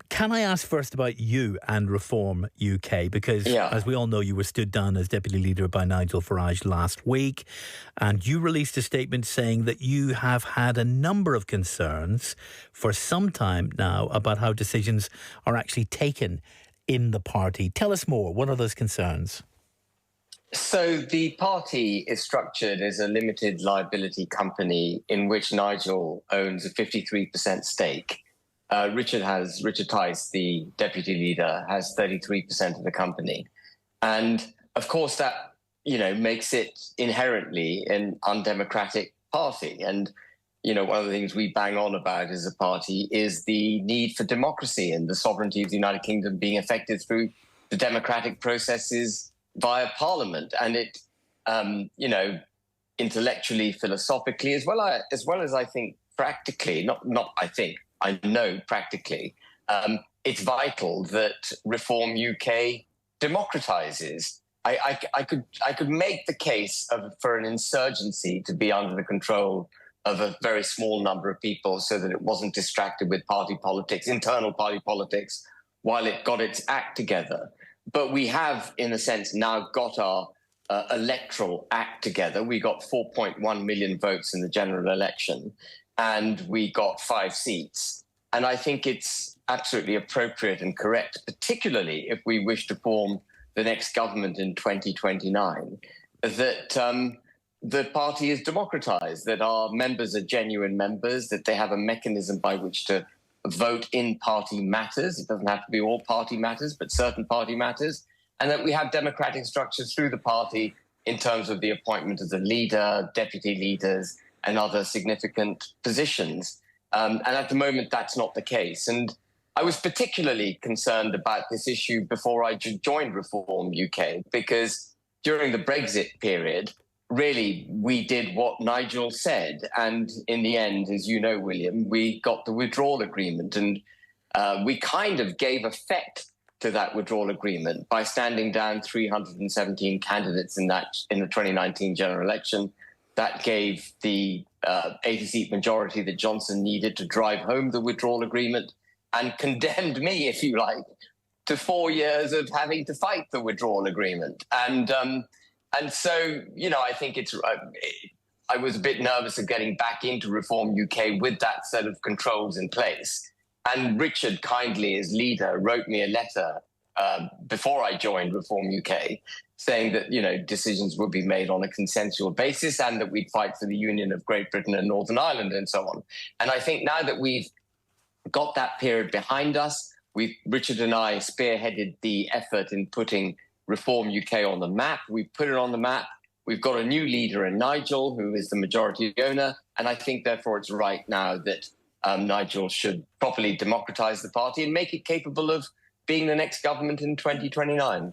Can I ask first about you and Reform UK? Because, as we all know, you were stood down as Deputy Leader by Nigel Farage last week, and you released a statement saying that you have had a number of concerns for some time now about how decisions are actually taken in the party. Tell us more. What are those concerns? So the party is structured as a limited liability company in which Nigel owns a 53% stake. Richard Tice, the deputy leader, has 33% of the company. And of course that, makes it inherently an undemocratic party. And, one of the things we bang on about as a party is the need for democracy and the sovereignty of the United Kingdom being affected through the democratic processes via Parliament, and it, intellectually, philosophically, as well as I think practically, I know practically, it's vital that Reform UK democratizes. I could make the case for an insurgency to be under the control of a very small number of people so that it wasn't distracted with party politics, internal party politics, while it got its act together. But we have, in a sense, now got our electoral act together. We got 4.1 million votes in the general election, and we got 5 seats. And I think it's absolutely appropriate and correct, particularly if we wish to form the next government in 2029, that the party is democratized, that our members are genuine members, that they have a mechanism by which to vote in party matters. It doesn't have to be all party matters, but certain party matters, and that we have democratic structures through the party in terms of the appointment of the leader, deputy leaders, and other significant positions. And at the moment, that's not the case. And I was particularly concerned about this issue before I joined Reform UK, because during the Brexit period, really, we did what Nigel said. And in the end, as you know, William, we got the withdrawal agreement. And we kind of gave effect to that withdrawal agreement by standing down 317 candidates in the 2019 general election. That gave the 80-seat majority that Johnson needed to drive home the withdrawal agreement, and condemned me, if you like, to 4 years of having to fight the withdrawal agreement. And so, I think I was a bit nervous of getting back into Reform UK with that set of controls in place. And Richard, kindly, as leader, wrote me a letter before I joined Reform UK saying that, decisions would be made on a consensual basis and that we'd fight for the union of Great Britain and Northern Ireland and so on. And I think now that we've got that period behind us, Richard and I spearheaded the effort in putting Reform UK on the map. We've put it on the map. We've got a new leader in Nigel, who is the majority owner. And I think, therefore, it's right now that Nigel should properly democratise the party and make it capable of being the next government in 2029.